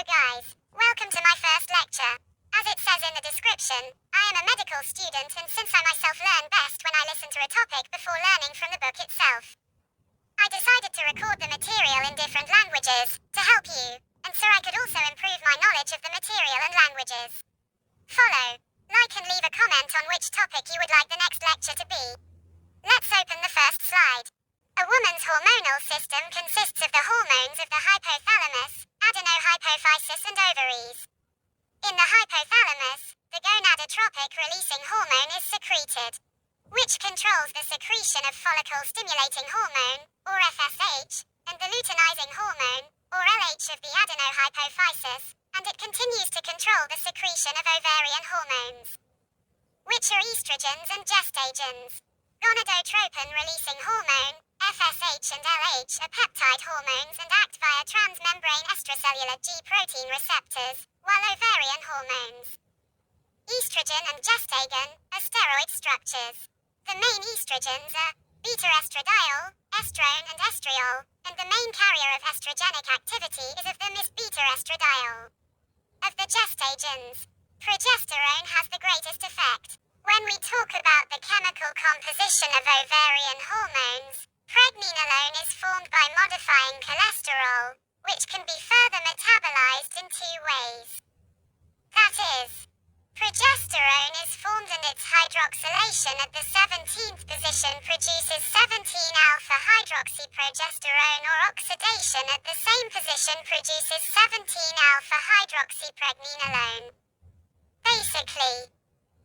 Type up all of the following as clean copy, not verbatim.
guys, welcome to my first lecture. As it says in the description, I am a medical student, and since I myself learn best when I listen to a topic before learning from the book itself, I decided to record the material in different languages to help you, and so I could also improve my knowledge of the material and languages. Follow, like and leave a comment on which topic you would like the next lecture to be. Let's open the first slide. A woman's hormonal system consists of the hormones of the hypothalamus, adenohypophysis and ovaries. In the hypothalamus, the gonadotropic releasing hormone is secreted, which controls the secretion of follicle-stimulating hormone, or FSH, and the luteinizing hormone, or LH of the adenohypophysis, and it continues to control the secretion of ovarian hormones, which are estrogens and gestagens. Gonadotropin-releasing hormone, FSH and LH are peptide hormones and act via transmembrane extracellular G protein receptors, while ovarian hormones, estrogen and gestagen, are steroid structures. The main estrogens are beta-estradiol, estrone and estriol, and the main carrier of estrogenic activity is of them is beta-estradiol. Of the gestagens, progesterone has the greatest effect. When we talk about the chemical composition of ovarian hormones, pregnenolone is formed by modifying cholesterol, which can be further metabolized in two ways. That is, progesterone is formed and its hydroxylation at the 17th position produces 17-alpha-hydroxyprogesterone, or oxidation at the same position produces 17-alpha-hydroxypregnenolone. Basically,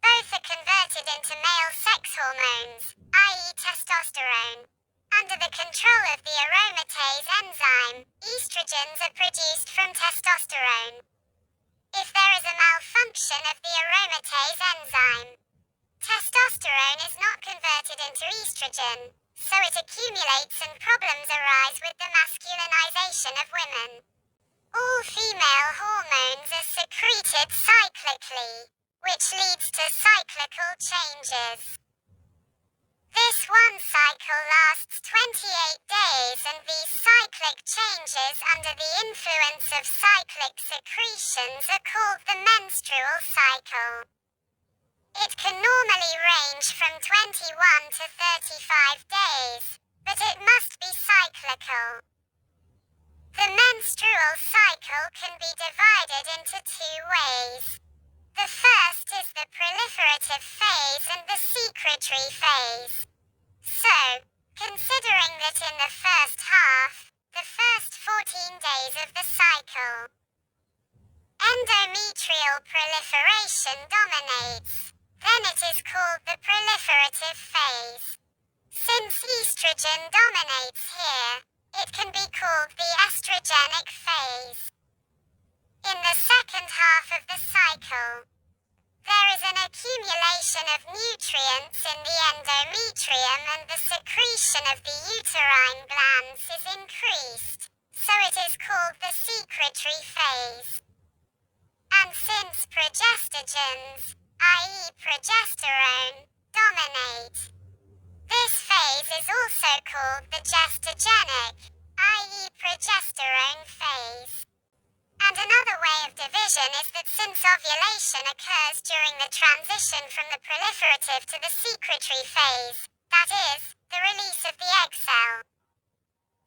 both are converted into male sex hormones, i.e. testosterone. Under the control of the aromatase enzyme, estrogens are produced from testosterone. If there is a malfunction of the aromatase enzyme, testosterone is not converted into estrogen, so it accumulates and problems arise with the masculinization of women. All female hormones are secreted cyclically, which leads to cyclical changes. This one cycle lasts 28 days, and these cyclic changes under the influence of cyclic secretions are called the menstrual cycle. It can normally range from 21 to 35 days, but it must be cyclical. The menstrual cycle can be divided into two ways. The first is the proliferative phase and the secretory phase. So, considering that in the first half, the first 14 days of the cycle, endometrial proliferation dominates, then it is called the proliferative phase. Since estrogen dominates here, it can be called the estrogenic phase. In the second half of the cycle, there is an accumulation of nutrients in the endometrium, and the secretion of the uterine glands is increased, so it is called the secretory phase. And since progestogens, i.e. progesterone, dominate, this phase is also called the gestogenic, i.e. progesterone phase. And another way of division is that since ovulation occurs during the transition from the proliferative to the secretory phase, that is, the release of the egg cell,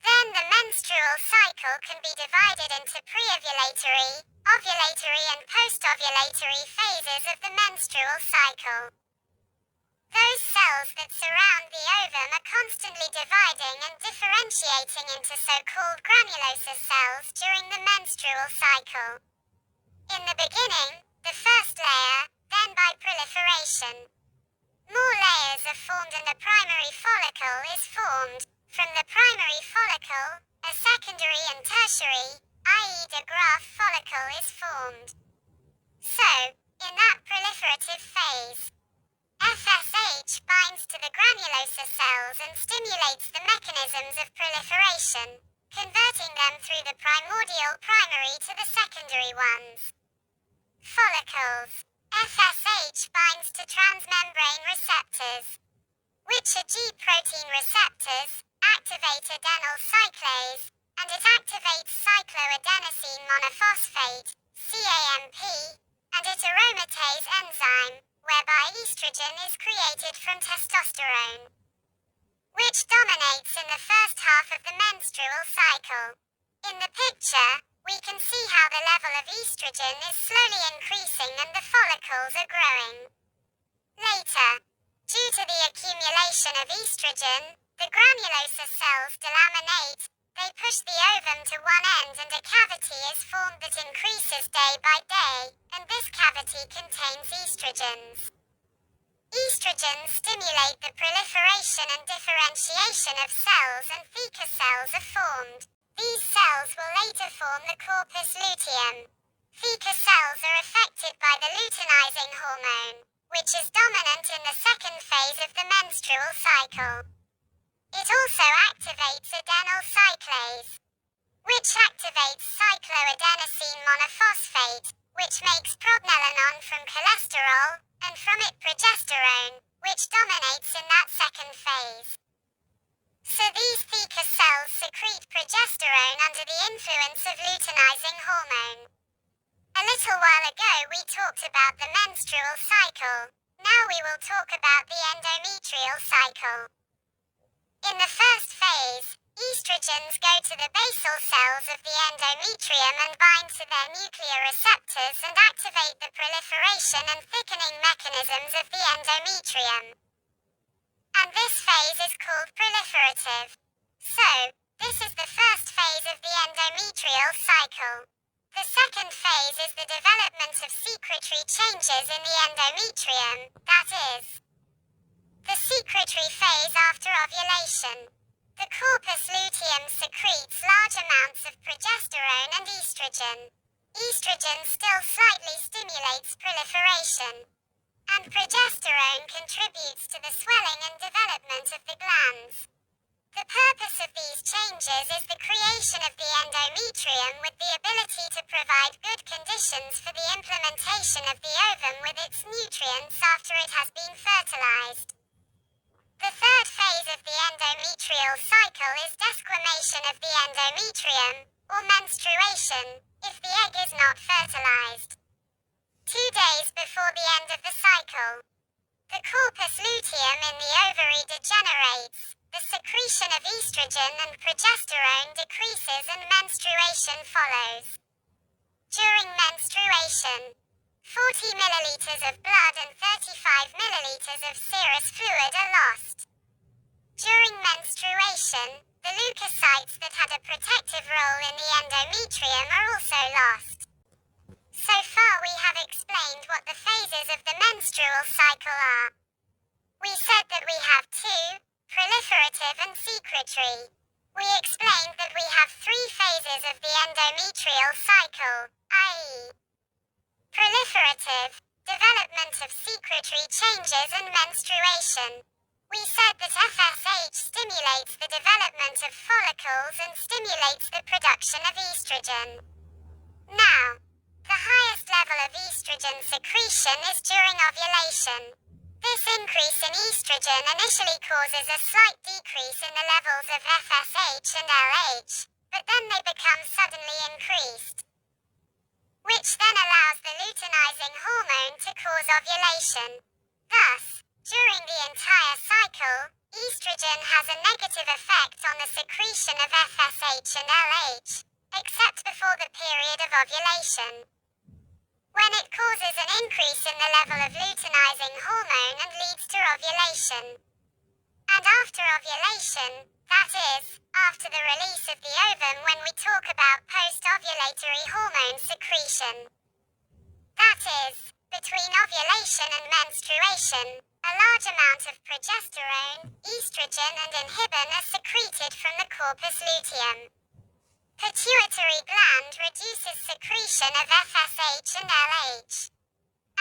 then the menstrual cycle can be divided into pre-ovulatory, ovulatory and post-ovulatory phases of the menstrual cycle. Those cells that surround the ovum are constantly dividing and differentiating into so-called granulosa cells during the menstrual cycle. In the beginning, the first layer, then by proliferation, more layers are formed and a primary follicle is formed. From the primary follicle, a secondary and tertiary, i.e. de Graaf follicle is formed. So, in that proliferative phase, FSH binds to the granulosa cells and stimulates the mechanisms of proliferation, converting them through the primordial primary to the secondary ones. Follicles. FSH binds to transmembrane receptors, which are G protein receptors, activate adenyl cyclase, and it activates cycloadenosine monophosphate, CAMP, and it aromatase enzyme, whereby estrogen is created from testosterone, which dominates in the first half of the menstrual cycle. In the picture, we can see how the level of estrogen is slowly increasing and the follicles are growing. Later, due to the accumulation of estrogen, the granulosa cells delaminate. They push the ovum to one end and a cavity is formed that increases day by day, and this cavity contains estrogens. Estrogens stimulate the proliferation and differentiation of cells, and theca cells are formed. These cells will later form the corpus luteum. Theca cells are affected by the luteinizing hormone, which is dominant in the second phase of the menstrual cycle. It also activates adenyl cyclase, which activates cycloadenosine monophosphate, which makes pregnenolone from cholesterol, and from it progesterone, which dominates in that second phase. So these theca cells secrete progesterone under the influence of luteinizing hormone. A little while ago we talked about the menstrual cycle. Now we will talk about the endometrial cycle. In the first phase, estrogens go to the basal cells of the endometrium and bind to their nuclear receptors and activate the proliferation and thickening mechanisms of the endometrium. And this phase is called proliferative. So, this is the first phase of the endometrial cycle. The second phase is the development of secretory changes in the endometrium, that is, the secretory phase after ovulation. The corpus luteum secretes large amounts of progesterone and estrogen. Estrogen still slightly stimulates proliferation, and progesterone contributes to the swelling and development of the glands. The purpose of these changes is the creation of the endometrium with the ability to provide good conditions for the implementation of the ovum with its nutrients after it has been fertilized. The third phase of the endometrial cycle is desquamation of the endometrium, or menstruation, if the egg is not fertilized. 2 days before the end of the cycle, the corpus luteum in the ovary degenerates, the secretion of estrogen and progesterone decreases and menstruation follows. During menstruation, 40 milliliters of blood and 35 milliliters of serous fluid are lost. During menstruation, the leukocytes that had a protective role in the endometrium are also lost. So far we have explained what the phases of the menstrual cycle are. We said that we have two, proliferative and secretory. We explained that we have 3 phases of the endometrial cycle, i.e., proliferative, development of secretory changes and menstruation. We said that FSH stimulates the development of follicles and stimulates the production of estrogen. Now, the highest level of estrogen secretion is during ovulation. This increase in estrogen initially causes a slight decrease in the levels of FSH and LH, but then they become suddenly increased, which then allows the luteinizing hormone to cause ovulation. Thus, during the entire cycle, estrogen has a negative effect on the secretion of FSH and LH, except before the period of ovulation, when it causes an increase in the level of luteinizing hormone and leads to ovulation. And after ovulation, that is, after the release of the ovum when we talk about post-ovulatory hormone secretion. That is, between ovulation and menstruation, a large amount of progesterone, estrogen and inhibin are secreted from the corpus luteum. Pituitary gland reduces secretion of FSH and LH.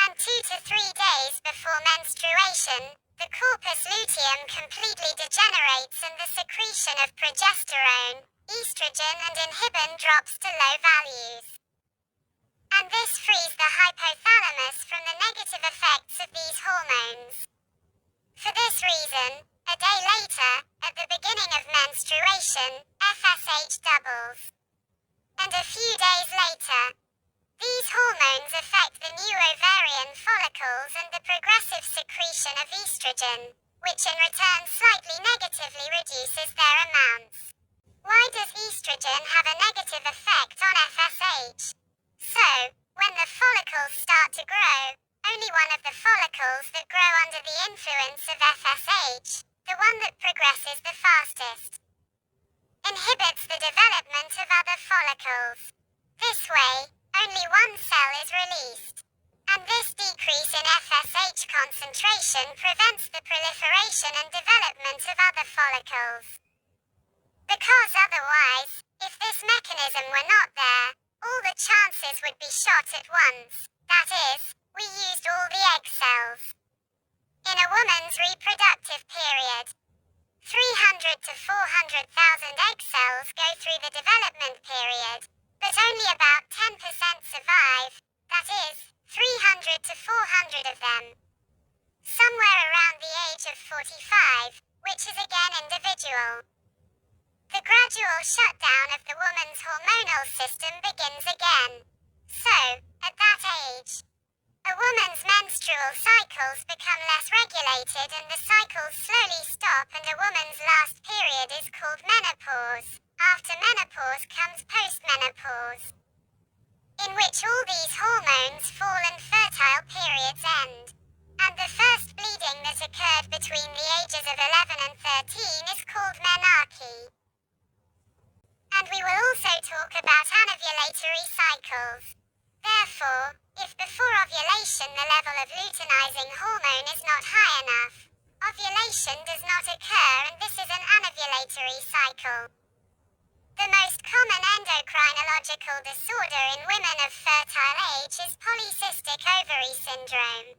And 2 to 3 days before menstruation, the corpus luteum completely degenerates and the secretion of progesterone, estrogen and inhibin drops to low values. And this frees the hypothalamus from the negative effects of these hormones. For this reason, a day later, at the beginning of menstruation, FSH FSH doubles. And a few days later, these hormones affect the new ovarian follicles and the progressive secretion of estrogen, which in return slightly negatively reduces their amounts. Why does estrogen have a negative effect on FSH? So, when the follicles start to grow, only one of the follicles that grow under the influence of FSH, the one that progresses the fastest, inhibits the development of other follicles. This way, only one cell is released. And this decrease in FSH concentration prevents the proliferation and development of other follicles. Because otherwise, if this mechanism were not there, all the chances would be shot at once. That is, we used all the egg cells. In a woman's reproductive period, 300 to 400,000 egg cells go through the development period, but only about 10% survive, that is, 300 to 400 of them. Somewhere around the age of 45, which is again individual. The gradual shutdown of the woman's hormonal system begins again. So, at that age, a woman's menstrual cycles become less regulated and the cycles slowly stop, and a woman's last period is called menopause. After menopause comes postmenopause, in which all these hormones fall and fertile periods end. And the first bleeding that occurred between the ages of 11 and 13 is called menarche. And we will also talk about anovulatory cycles. Therefore, if before ovulation the level of luteinizing hormone is not high enough, ovulation does not occur, and this is an anovulatory cycle. The most common endocrinological disorder in women of fertile age is polycystic ovary syndrome.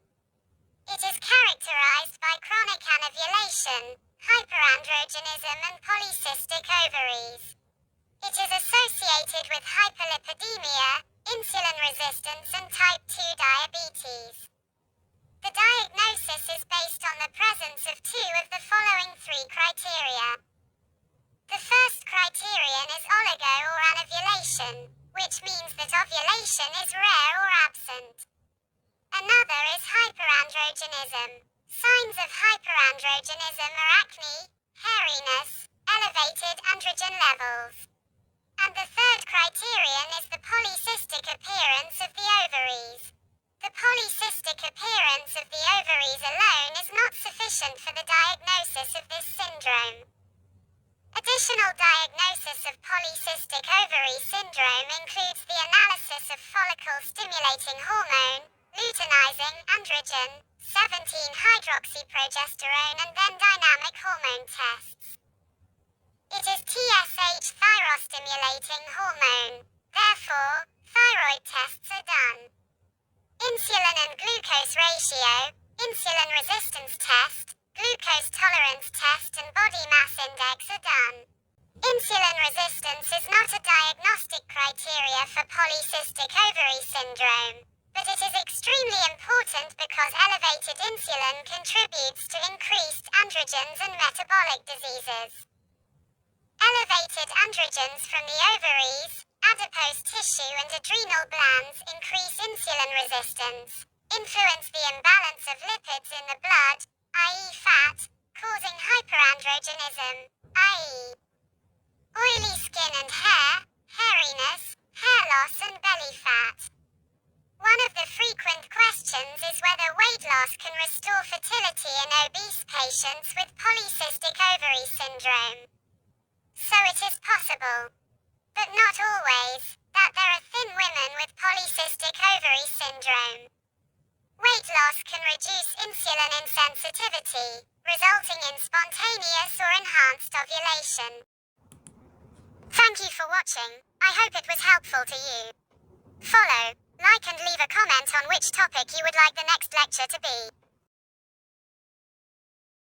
It is characterized by chronic anovulation, hyperandrogenism, and polycystic ovaries. It is associated with hyperlipidemia, insulin resistance, and type 2 diabetes. The diagnosis is based on the presence of two of the following three criteria. The first criterion is oligo or anovulation, which means that ovulation is rare or absent. Another is hyperandrogenism. Signs of hyperandrogenism are acne, hairiness, elevated androgen levels. And the third criterion is the polycystic appearance of the ovaries. The polycystic appearance of the ovaries alone is not sufficient for the diagnosis of this syndrome. Additional diagnosis of polycystic ovary syndrome includes the analysis of follicle-stimulating hormone, luteinizing androgen, 17-hydroxyprogesterone, and then dynamic hormone tests. It is TSH thyrostimulating hormone. Therefore, thyroid tests are done. Insulin and glucose ratio, insulin resistance test, glucose tolerance test, and body mass index are done. Insulin resistance is not a diagnostic criteria for polycystic ovary syndrome, but it is extremely important because elevated insulin contributes to increased androgens and metabolic diseases. Elevated androgens from the ovaries, adipose tissue, and adrenal glands increase insulin resistance, influence the imbalance of lipids in the blood, i.e. fat, causing hyperandrogenism, i.e. oily skin and hair, hairiness, hair loss, and belly fat. One of the frequent questions is whether weight loss can restore fertility in obese patients with polycystic ovary syndrome. So it is possible, but not always, that there are thin women with polycystic ovary syndrome. Weight loss can reduce insulin insensitivity, resulting in spontaneous or enhanced ovulation. Thank you for watching. I hope it was helpful to you. Follow, like, and leave a comment on which topic you would like the next lecture to be.